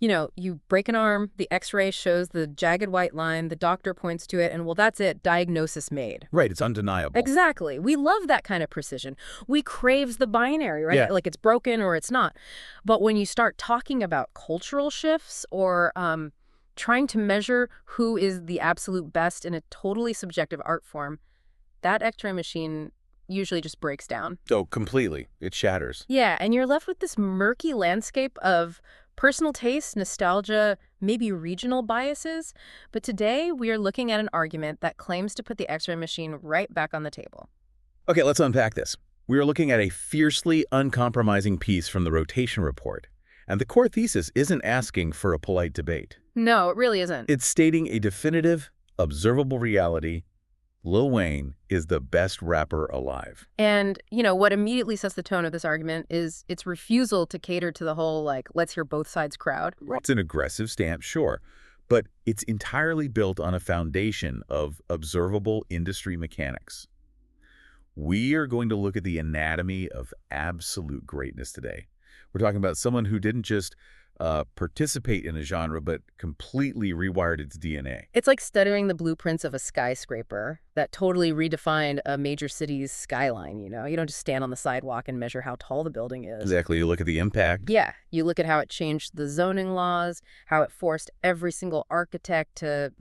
You break an arm, the x-ray shows the jagged white line, the doctor points to it, and well, that's it, diagnosis made. Right, it's undeniable. Exactly. We love that kind of precision. We craves the binary, right? Yeah. Like it's broken or it's not. But when you start talking about cultural shifts or trying to measure who is the absolute best in a totally subjective art form, that x-ray machine usually just breaks down. Oh, completely. It shatters. Yeah, and you're left with this murky landscape of personal taste, nostalgia, maybe regional biases. But today, we are looking at an argument that claims to put the x-ray machine right back on the table. Okay, let's unpack this. We are looking at a fiercely uncompromising piece from the rotation report. And the core thesis isn't asking for a polite debate. No, it really isn't. It's stating a definitive, observable reality. Lil Wayne is the best rapper alive. And, what immediately sets the tone of this argument is its refusal to cater to the whole, let's hear both sides crowd. It's an aggressive stance, sure, but it's entirely built on a foundation of observable industry mechanics. We are going to look at the anatomy of absolute greatness today. We're talking about someone who didn't just participate in a genre, but completely rewired its DNA. It's like studying the blueprints of a skyscraper that totally redefined a major city's skyline, You don't just stand on the sidewalk and measure how tall the building is. Exactly. You look at the impact. Yeah. You look at how it changed the zoning laws, how it forced every single architect to,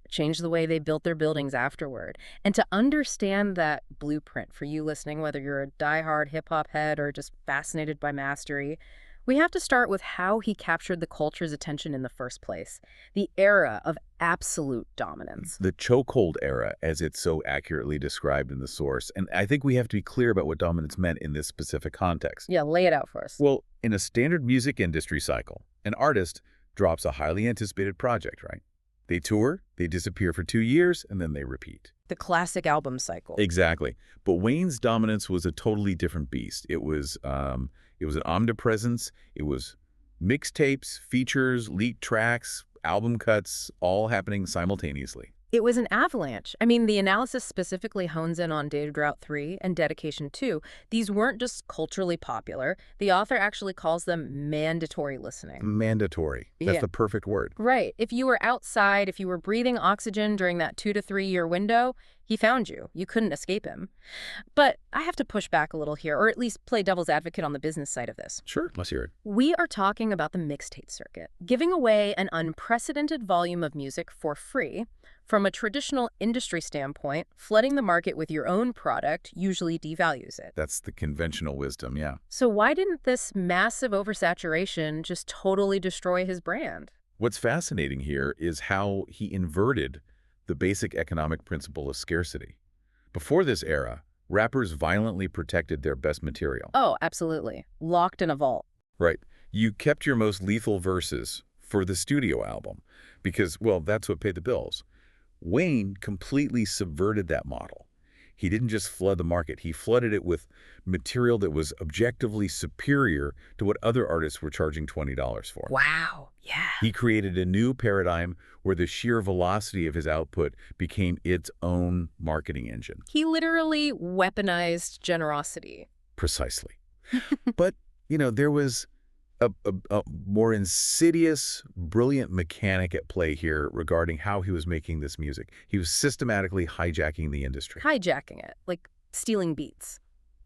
change the way they built their buildings afterward. And to understand that blueprint for you listening, whether you're a diehard hip-hop head or just fascinated by mastery, we have to start with how he captured the culture's attention in the first place, the era of absolute dominance. The chokehold era, as it's so accurately described in the source. And I think we have to be clear about what dominance meant in this specific context. Yeah, lay it out for us. Well, in a standard music industry cycle, an artist drops a highly anticipated project, right? They tour, they disappear for 2 years, and then they repeat. The classic album cycle. Exactly. But Wayne's dominance was a totally different beast. It was an omnipresence. It was mixtapes, features, leaked tracks, album cuts, all happening simultaneously. It was an avalanche. I mean, the analysis specifically hones in on Data Drought 3 and Dedication 2. These weren't just culturally popular. The author actually calls them mandatory listening. Mandatory. That's the perfect word. Right. If you were outside, if you were breathing oxygen during that 2 to 3 year window, he found you. You couldn't escape him. But I have to push back a little here, or at least play devil's advocate on the business side of this. Sure, let's hear it. We are talking about the mixtape circuit, giving away an unprecedented volume of music for free. From a traditional industry standpoint, flooding the market with your own product usually devalues it. That's the conventional wisdom, yeah. So why didn't this massive oversaturation just totally destroy his brand? What's fascinating here is how he inverted the basic economic principle of scarcity. Before this era, rappers violently protected their best material. Oh, absolutely. Locked in a vault. Right. You kept your most lethal verses for the studio album because, well, that's what paid the bills. Wayne completely subverted that model. He didn't just flood the market. He flooded it with material that was objectively superior to what other artists were charging $20 for. Wow. Yeah. He created a new paradigm where the sheer velocity of his output became its own marketing engine. He literally weaponized generosity. Precisely. But, there was a more insidious, brilliant mechanic at play here regarding how he was making this music. He was systematically hijacking the industry. Hijacking it, like stealing beats.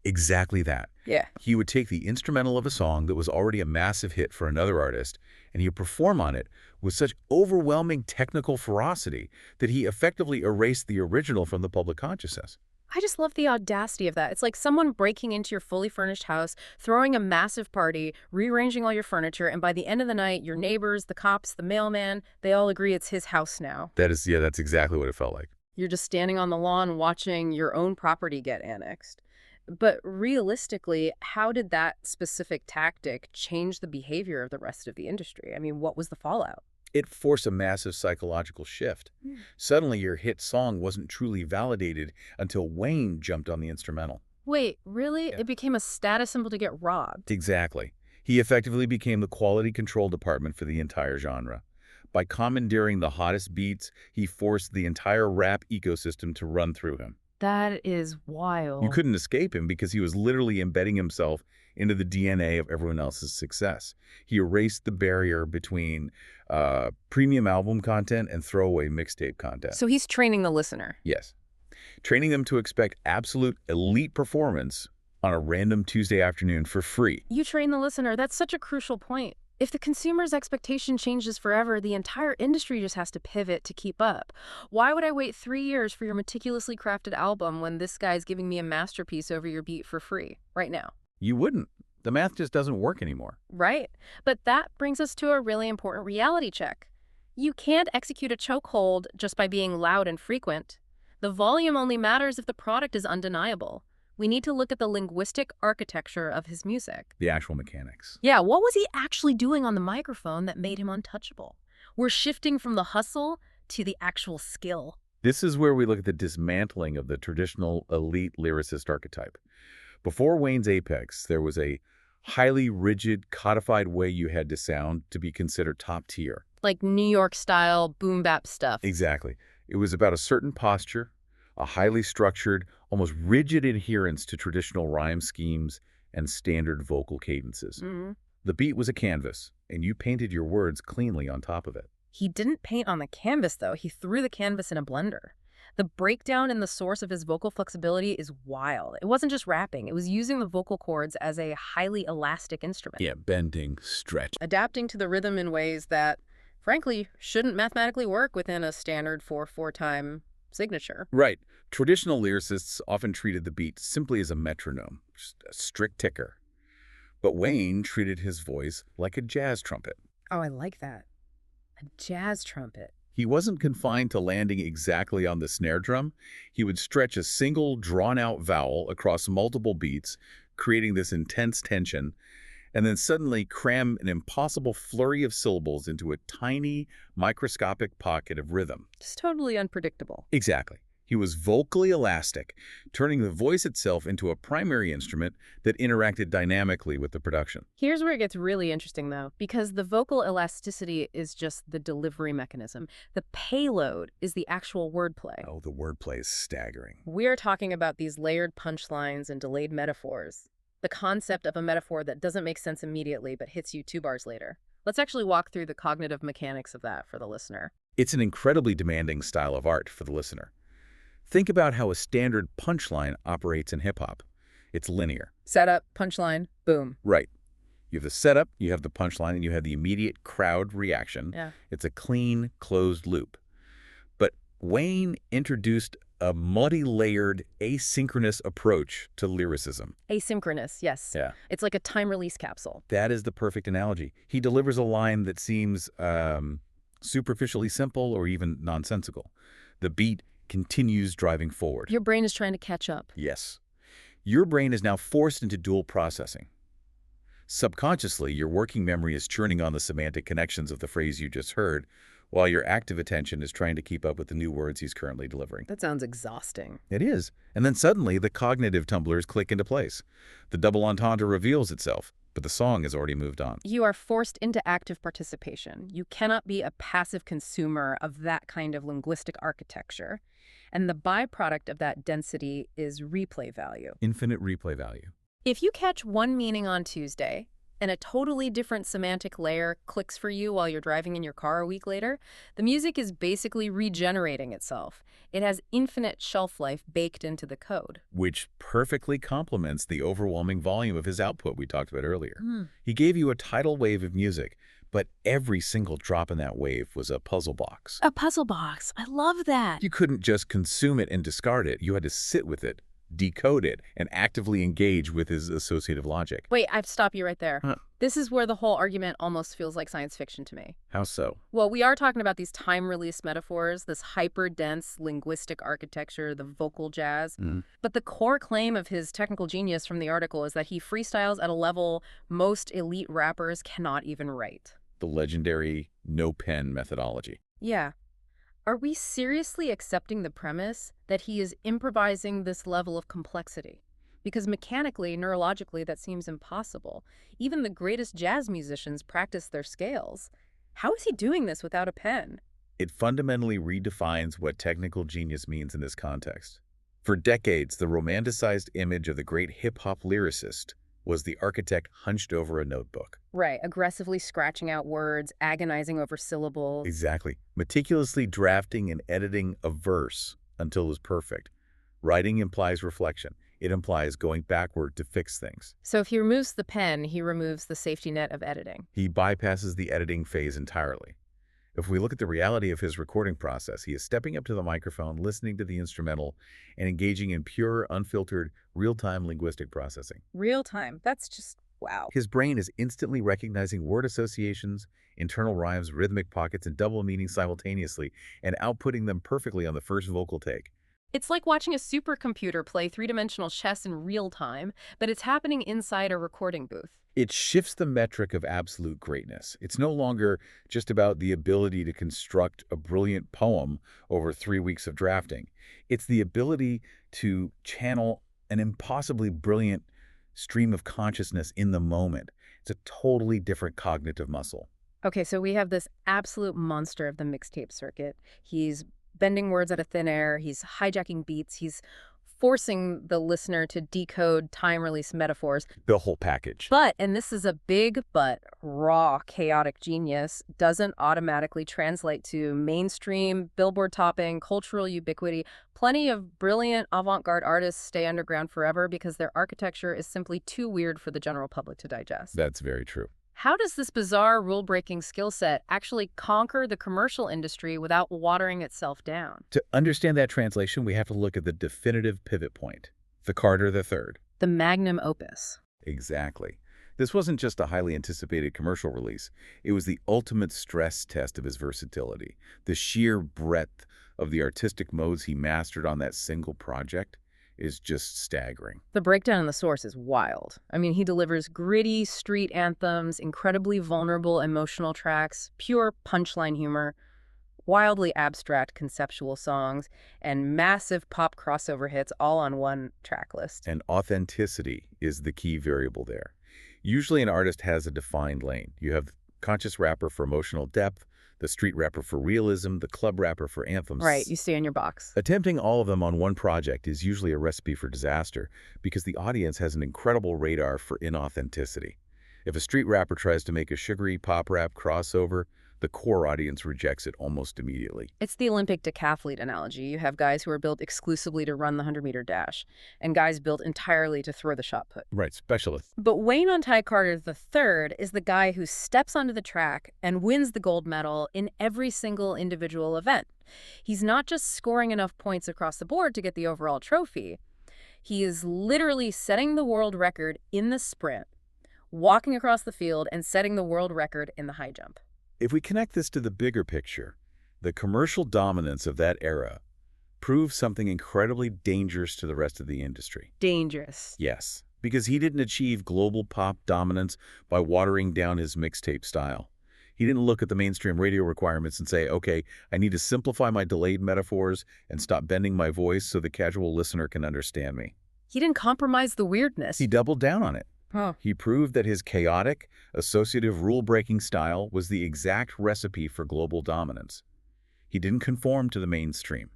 Exactly that. Yeah. He would take the instrumental of a song that was already a massive hit for another artist, and he would perform on it with such overwhelming technical ferocity that he effectively erased the original from the public consciousness. I just love the audacity of that. It's like someone breaking into your fully furnished house, throwing a massive party, rearranging all your furniture, and by the end of the night, your neighbors, the cops, the mailman, they all agree it's his house now. That's exactly what it felt like. You're just standing on the lawn watching your own property get annexed. But realistically, how did that specific tactic change the behavior of the rest of the industry? I mean, what was the fallout? It forced a massive psychological shift. Suddenly, your hit song wasn't truly validated until Wayne jumped on the instrumental. Wait, really? Yeah. It became a status symbol to get robbed. Exactly. He effectively became the quality control department for the entire genre. By commandeering the hottest beats, he forced the entire rap ecosystem to run through him. That is You wild. couldn't escape him because he was literally embedding himself into the DNA of everyone else's success. He erased the barrier between premium album content and throwaway mixtape content. So he's training the listener. Yes. Training them to expect absolute elite performance on a random Tuesday afternoon for free. You train the listener. That's such a crucial point. If the consumer's expectation changes forever, the entire industry just has to pivot to keep up. Why would I wait 3 years for your meticulously crafted album when this guy's giving me a masterpiece over your beat for free right now? You wouldn't. The math just doesn't work anymore. Right. But that brings us to a really important reality check. You can't execute a chokehold just by being loud and frequent. The volume only matters if the product is undeniable. We need to look at the linguistic architecture of his music. The actual mechanics. Yeah, what was he actually doing on the microphone that made him untouchable? We're shifting from the hustle to the actual skill. This is where we look at the dismantling of the traditional elite lyricist archetype. Before Wayne's apex, there was a highly rigid, codified way you had to sound to be considered top tier. Like New York style boom bap stuff. Exactly. It was about a certain posture, a highly structured, almost rigid adherence to traditional rhyme schemes and standard vocal cadences. Mhm. The beat was a canvas, and you painted your words cleanly on top of it. He didn't paint on the canvas, though. He threw the canvas in a blender. The breakdown in the source of his vocal flexibility is wild. It wasn't just rapping. It was using the vocal cords as a highly elastic instrument. Yeah, bending, stretch. Adapting to the rhythm in ways that, frankly, shouldn't mathematically work within a standard 4/4 time signature. Right. Traditional lyricists often treated the beat simply as a metronome, just a strict ticker. But Wayne treated his voice like a jazz trumpet. Oh, I like that. A jazz trumpet. He wasn't confined to landing exactly on the snare drum. He would stretch a single drawn-out vowel across multiple beats, creating this intense tension, and then suddenly cram an impossible flurry of syllables into a tiny, microscopic pocket of rhythm. Just totally unpredictable. Exactly. He was vocally elastic, turning the voice itself into a primary instrument that interacted dynamically with the production. Here's where it gets really interesting, though, because the vocal elasticity is just the delivery mechanism. The payload is the actual wordplay. Oh, the wordplay is staggering. We're talking about these layered punchlines and delayed metaphors. The concept of a metaphor that doesn't make sense immediately but hits you 2 bars later. Let's actually walk through the cognitive mechanics of that for the listener. It's an incredibly demanding style of art for the listener. Think about how a standard punchline operates in hip-hop. It's linear. Setup, punchline, boom. Right. You have the setup, you have the punchline, and you have the immediate crowd reaction. Yeah. It's a clean, closed loop. But Wayne introduced a multi-layered, asynchronous approach to lyricism. Asynchronous, yes. Yeah. It's like a time release capsule. That is the perfect analogy. He delivers a line that seems superficially simple or even nonsensical. The beat continues driving forward. Your brain is trying to catch up. Yes. Your brain is now forced into dual processing. Subconsciously, your working memory is churning on the semantic connections of the phrase you just heard, while your active attention is trying to keep up with the new words he's currently delivering. That sounds exhausting. It is. And then suddenly, the cognitive tumblers click into place. The double entendre reveals itself, but the song has already moved on. You are forced into active participation. You cannot be a passive consumer of that kind of linguistic architecture. And the byproduct of that density is replay value. Infinite replay value. If you catch one meaning on Tuesday and a totally different semantic layer clicks for you while you're driving in your car a week later, the music is basically regenerating itself. It has infinite shelf life baked into the code. Which perfectly complements the overwhelming volume of his output we talked about earlier. Mm. He gave you a tidal wave of music, but every single drop in that wave was a puzzle box. A puzzle box. I love that. You couldn't just consume it and discard it. You had to sit with it, decode it, and actively engage with his associative logic. Wait, I have to stop you right there. Huh. This is where the whole argument almost feels like science fiction to me. How so? Well, we are talking about these time-release metaphors, this hyper-dense linguistic architecture, the vocal jazz. But the core claim of his technical genius from the article is that he freestyles at a level most elite rappers cannot even write. The legendary no-pen methodology. Yeah. Are we seriously accepting the premise that he is improvising this level of complexity? Because mechanically, neurologically, that seems impossible. Even the greatest jazz musicians practice their scales. How is he doing this without a pen? It fundamentally redefines what technical genius means in this context. For decades, the romanticized image of the great hip-hop lyricist was the architect hunched over a notebook. Right, aggressively scratching out words, agonizing over syllables. Exactly. Meticulously drafting and editing a verse until it was perfect. Writing implies reflection. It implies going backward to fix things. So if he removes the pen, he removes the safety net of editing. He bypasses the editing phase entirely. If we look at the reality of his recording process, he is stepping up to the microphone, listening to the instrumental, and engaging in pure, unfiltered, real-time linguistic processing. Real time. That's just wow. His brain is instantly recognizing word associations, internal rhymes, rhythmic pockets, and double meanings simultaneously, and outputting them perfectly on the first vocal take. It's like watching a supercomputer play three-dimensional chess in real time, but it's happening inside a recording booth. It shifts the metric of absolute greatness. It's no longer just about the ability to construct a brilliant poem over 3 weeks of drafting. It's the ability to channel an impossibly brilliant stream of consciousness in the moment. It's a totally different cognitive muscle. Okay, so we have this absolute monster of the mixtape circuit. He's bending words out of thin air. He's hijacking beats. He's forcing the listener to decode time-release metaphors. The whole package. But, and this is a big but raw, chaotic genius, doesn't automatically translate to mainstream, billboard-topping, cultural ubiquity. Plenty of brilliant avant-garde artists stay underground forever because their architecture is simply too weird for the general public to digest. That's very true. How does this bizarre, rule-breaking skill set actually conquer the commercial industry without watering itself down? To understand that translation, we have to look at the definitive pivot point, the Carter III. The magnum opus. Exactly. This wasn't just a highly anticipated commercial release. It was the ultimate stress test of his versatility. The sheer breadth of the artistic modes he mastered on that single project is just staggering. The breakdown in the source is wild. I mean, he delivers gritty street anthems, incredibly vulnerable emotional tracks, pure punchline humor, wildly abstract conceptual songs, and massive pop crossover hits all on one track list. And authenticity is the key variable there. Usually an artist has a defined lane. You have the conscious rapper for emotional depth, the street rapper for realism, the club rapper for anthems. Right, you stay in your box. Attempting all of them on one project is usually a recipe for disaster because the audience has an incredible radar for inauthenticity. If a street rapper tries to make a sugary pop rap crossover, the core audience rejects it almost immediately. It's the Olympic decathlete analogy. You have guys who are built exclusively to run the 100-meter dash, and guys built entirely to throw the shot put. Right, specialists. But Wayne on Ty Carter III is the guy who steps onto the track and wins the gold medal in every single individual event. He's not just scoring enough points across the board to get the overall trophy. He is literally setting the world record in the sprint, walking across the field, and setting the world record in the high jump. If we connect this to the bigger picture, the commercial dominance of that era proves something incredibly dangerous to the rest of the industry. Dangerous. Yes, because he didn't achieve global pop dominance by watering down his mixtape style. He didn't look at the mainstream radio requirements and say, okay, I need to simplify my delayed metaphors and stop bending my voice so the casual listener can understand me. He didn't compromise the weirdness. He doubled down on it. Huh. He proved that his chaotic, associative, rule-breaking style was the exact recipe for global dominance. He didn't conform to the mainstream.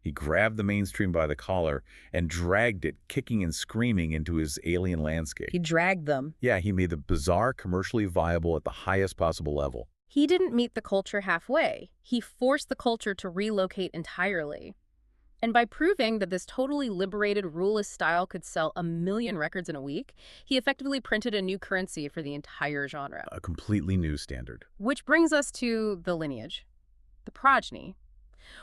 He grabbed the mainstream by the collar and dragged it, kicking and screaming, into his alien landscape. He dragged them. Yeah, he made the bizarre commercially viable at the highest possible level. He didn't meet the culture halfway. He forced the culture to relocate entirely. And by proving that this totally liberated, ruleless style could sell 1 million records in a week, he effectively printed a new currency for the entire genre. A completely new standard. Which brings us to the lineage, the progeny.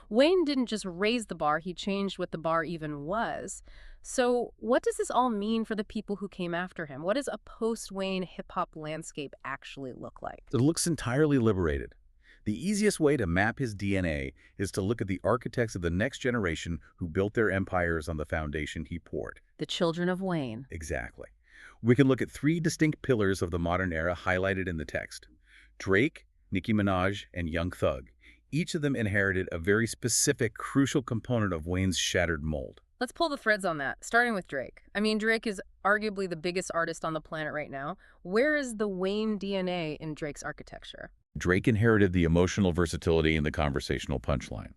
Wayne didn't just raise the bar, he changed what the bar even was. So what does this all mean for the people who came after him? What does a post-Wayne hip-hop landscape actually look like? It looks entirely liberated. The easiest way to map his DNA is to look at the architects of the next generation who built their empires on the foundation he poured. The children of Wayne. Exactly. We can look at 3 distinct pillars of the modern era highlighted in the text: Drake, Nicki Minaj, and Young Thug. Each of them inherited a very specific, crucial component of Wayne's shattered mold. Let's pull the threads on that, starting with Drake. I mean, Drake is arguably the biggest artist on the planet right now. Where is the Wayne DNA in Drake's architecture? Drake inherited the emotional versatility and the conversational punchline.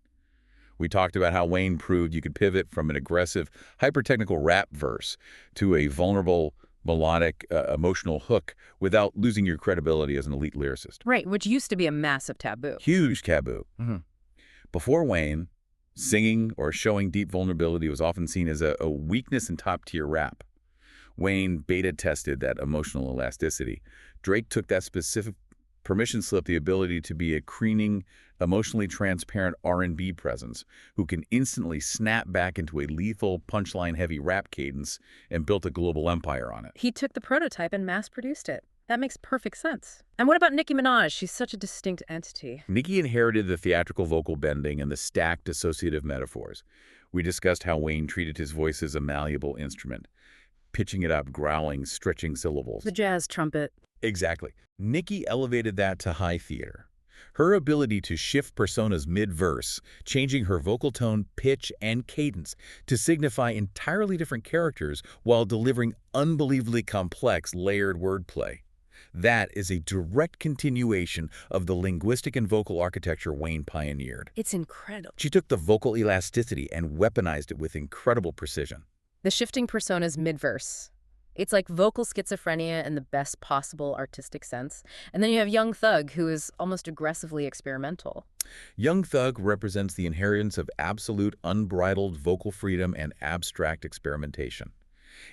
We talked about how Wayne proved you could pivot from an aggressive, hyper-technical rap verse to a vulnerable, melodic, emotional hook without losing your credibility as an elite lyricist. Right, which used to be a massive taboo. Huge taboo. Before Wayne, singing or showing deep vulnerability was often seen as a weakness in top-tier rap. Wayne beta-tested that emotional elasticity. Drake took that specific permission slip, the ability to be a crooning, emotionally transparent R&B presence who can instantly snap back into a lethal, punchline-heavy rap cadence and built a global empire on it. He took the prototype and mass-produced it. That makes perfect sense. And what about Nicki Minaj? She's such a distinct entity. Nicki inherited the theatrical vocal bending and the stacked associative metaphors. We discussed how Wayne treated his voice as a malleable instrument, pitching it up, growling, stretching syllables. The jazz trumpet. Exactly. Nicki elevated that to high theater. Her ability to shift personas mid-verse, changing her vocal tone, pitch, and cadence to signify entirely different characters while delivering unbelievably complex, layered wordplay. That is a direct continuation of the linguistic and vocal architecture Wayne pioneered. It's incredible. She took the vocal elasticity and weaponized it with incredible precision. The shifting personas mid-verse. It's like vocal schizophrenia in the best possible artistic sense. And then you have Young Thug, who is almost aggressively experimental. Young Thug represents the inheritance of absolute, unbridled vocal freedom and abstract experimentation.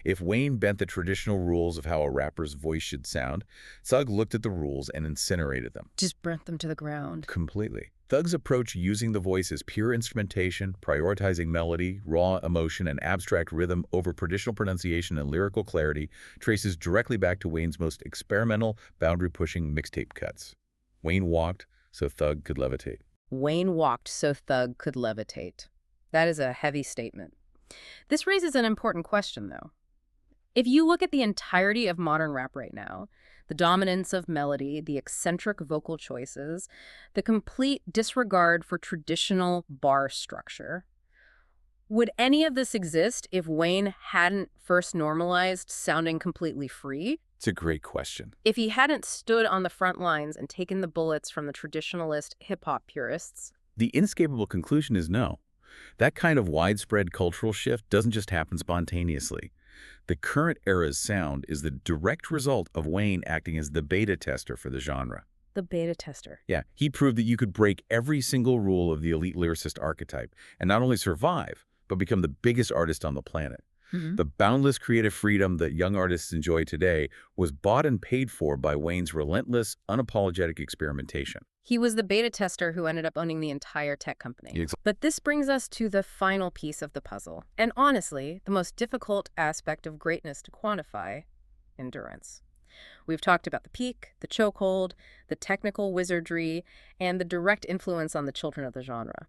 If Wayne bent the traditional rules of how a rapper's voice should sound, Thug looked at the rules and incinerated them. Just burnt them to the ground. Completely. Thug's approach using the voice as pure instrumentation, prioritizing melody, raw emotion, and abstract rhythm over traditional pronunciation and lyrical clarity traces directly back to Wayne's most experimental, boundary-pushing mixtape cuts. Wayne walked so Thug could levitate. Wayne walked so Thug could levitate. That is a heavy statement. This raises an important question, though. If you look at the entirety of modern rap right now, the dominance of melody, the eccentric vocal choices, the complete disregard for traditional bar structure, would any of this exist if Wayne hadn't first normalized sounding completely free? It's a great question. If he hadn't stood on the front lines and taken the bullets from the traditionalist hip-hop purists? The inescapable conclusion is no. That kind of widespread cultural shift doesn't just happen spontaneously. The current era's sound is the direct result of Wayne acting as the beta tester for the genre. The beta tester. Yeah, he proved that you could break every single rule of the elite lyricist archetype and not only survive, but become the biggest artist on the planet. The boundless creative freedom that young artists enjoy today was bought and paid for by Wayne's relentless, unapologetic experimentation. He was the beta tester who ended up owning the entire tech company. But this brings us to the final piece of the puzzle. And honestly, the most difficult aspect of greatness to quantify: endurance. We've talked about the peak, the chokehold, the technical wizardry, and the direct influence on the children of the genre.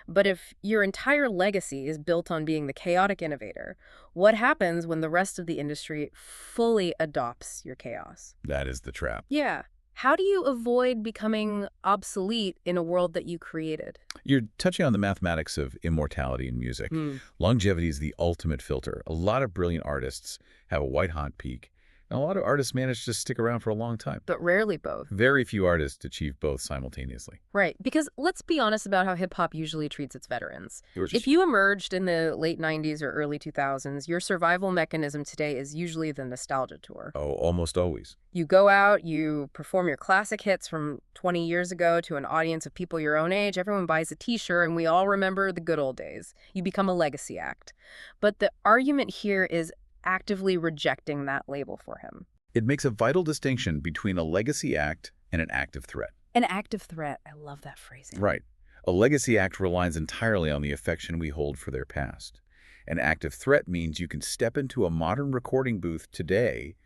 But if your entire legacy is built on being the chaotic innovator, what happens when the rest of the industry fully adopts your chaos? That is the trap. Yeah. How do you avoid becoming obsolete in a world that you created? You're touching on the mathematics of immortality in music. Longevity is the ultimate filter. A lot of brilliant artists have a white-hot peak, and a lot of artists manage to stick around for a long time. But rarely both. Very few artists achieve both simultaneously. Right, because let's be honest about how hip-hop usually treats its veterans. If you emerged in the late 90s or early 2000s, your survival mechanism today is usually the nostalgia tour. Oh, almost always. You go out, you perform your classic hits from 20 years ago to an audience of people your own age. Everyone buys a t-shirt, and we all remember the good old days. You become a legacy act. But the argument here is actively rejecting that label for him. It makes a vital distinction between a legacy act and an active threat. An active threat. I love that phrasing. Right. A legacy act relies entirely on the affection we hold for their past. An active threat means you can step into a modern recording booth today,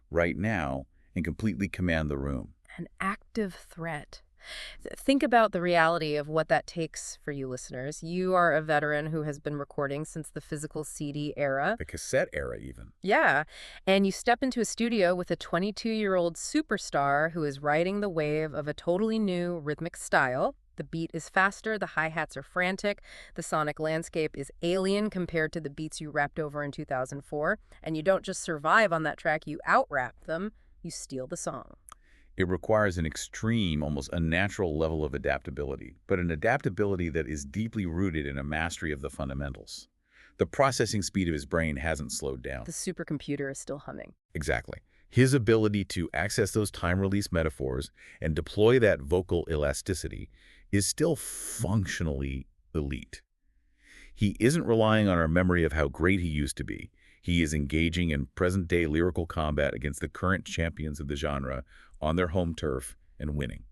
right now, and completely command the room. An active threat. Think about the reality of what that takes for you listeners. You are a veteran who has been recording since the physical CD era. The cassette era, even. Yeah. And you step into a studio with a 22-year-old superstar who is riding the wave of a totally new rhythmic style. The beat is faster, the hi-hats are frantic, the sonic landscape is alien compared to the beats you rapped over in 2004. And you don't just survive on that track, you out-rap them, you steal the song. It requires an extreme, almost unnatural level of adaptability, but an adaptability that is deeply rooted in a mastery of the fundamentals. The processing speed of his brain hasn't slowed down. The supercomputer is still humming. Exactly. His ability to access those time-release metaphors and deploy that vocal elasticity is still functionally elite. He isn't relying on our memory of how great he used to be. He is engaging in present-day lyrical combat against the current champions of the genre on their home turf and winning.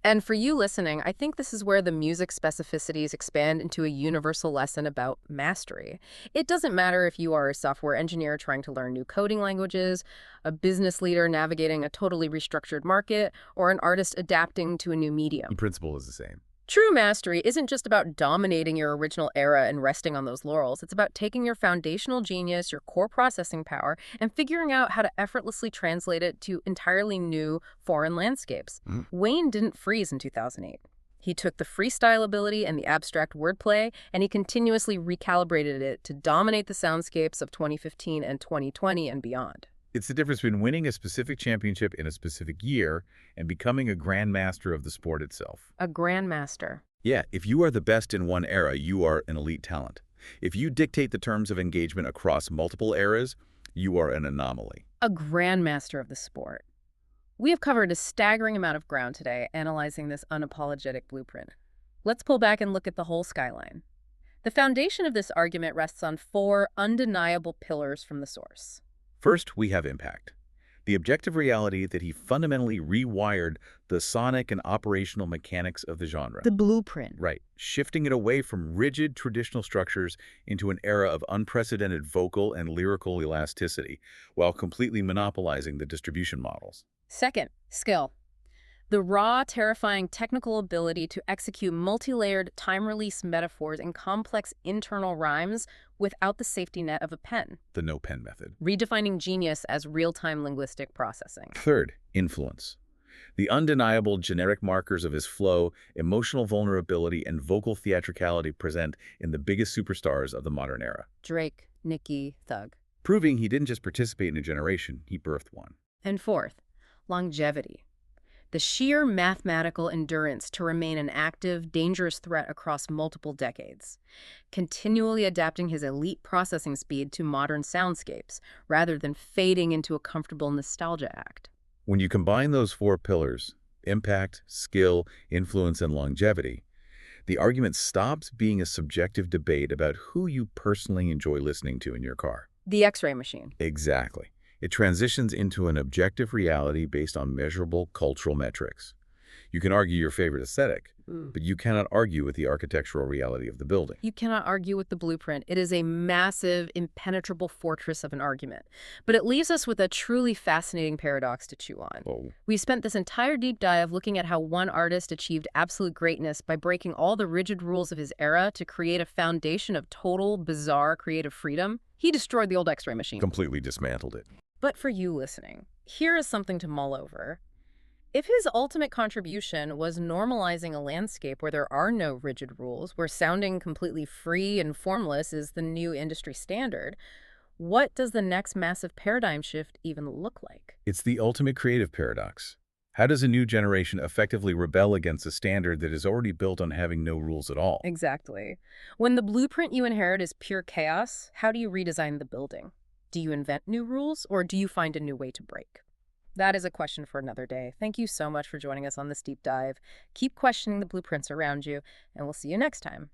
And for you listening, I think this is where the music specificities expand into a universal lesson about mastery. It doesn't matter if you are a software engineer trying to learn new coding languages, a business leader navigating a totally restructured market, or an artist adapting to a new medium. The principle is the same. True mastery isn't just about dominating your original era and resting on those laurels. It's about taking your foundational genius, your core processing power, and figuring out how to effortlessly translate it to entirely new foreign landscapes. Wayne didn't freeze in 2008. He took the freestyle ability and the abstract wordplay, and he continuously recalibrated it to dominate the soundscapes of 2015 and 2020 and beyond. It's the difference between winning a specific championship in a specific year and becoming a grandmaster of the sport itself. A grandmaster. Yeah, if you are the best in one era, you are an elite talent. If you dictate the terms of engagement across multiple eras, you are an anomaly. A grandmaster of the sport. We have covered a staggering amount of ground today analyzing this unapologetic blueprint. Let's pull back and look at the whole skyline. The foundation of this argument rests on four undeniable pillars from the source. First, we have impact. The objective reality that he fundamentally rewired the sonic and operational mechanics of the genre. The blueprint. Right, shifting it away from rigid traditional structures into an era of unprecedented vocal and lyrical elasticity, while completely monopolizing the distribution models. Second, skill. The raw, terrifying technical ability to execute multi-layered, time-release metaphors and complex internal rhymes without the safety net of a pen. The no-pen method. Redefining genius as real-time linguistic processing. Third, influence. The undeniable generic markers of his flow, emotional vulnerability, and vocal theatricality present in the biggest superstars of the modern era. Drake, Nicki, Thug. Proving he didn't just participate in a generation, he birthed one. And fourth, longevity. The sheer mathematical endurance to remain an active, dangerous threat across multiple decades, continually adapting his elite processing speed to modern soundscapes, rather than fading into a comfortable nostalgia act. When you combine those four pillars, impact, skill, influence, and longevity, the argument stops being a subjective debate about who you personally enjoy listening to in your car. The X-ray machine. Exactly. It transitions into an objective reality based on measurable cultural metrics. You can argue your favorite aesthetic, but you cannot argue with the architectural reality of the building. You cannot argue with the blueprint. It is a massive, impenetrable fortress of an argument. But it leaves us with a truly fascinating paradox to chew on. Oh. We spent this entire deep dive looking at how one artist achieved absolute greatness by breaking all the rigid rules of his era to create a foundation of total, bizarre creative freedom. He destroyed the old X-ray machine. Completely dismantled it. But for you listening, here is something to mull over. If his ultimate contribution was normalizing a landscape where there are no rigid rules, where sounding completely free and formless is the new industry standard, what does the next massive paradigm shift even look like? It's the ultimate creative paradox. How does a new generation effectively rebel against a standard that is already built on having no rules at all? Exactly. When the blueprint you inherit is pure chaos, how do you redesign the building? Do you invent new rules, or do you find a new way to break? That is a question for another day. Thank you so much for joining us on this deep dive. Keep questioning the blueprints around you, and we'll see you next time.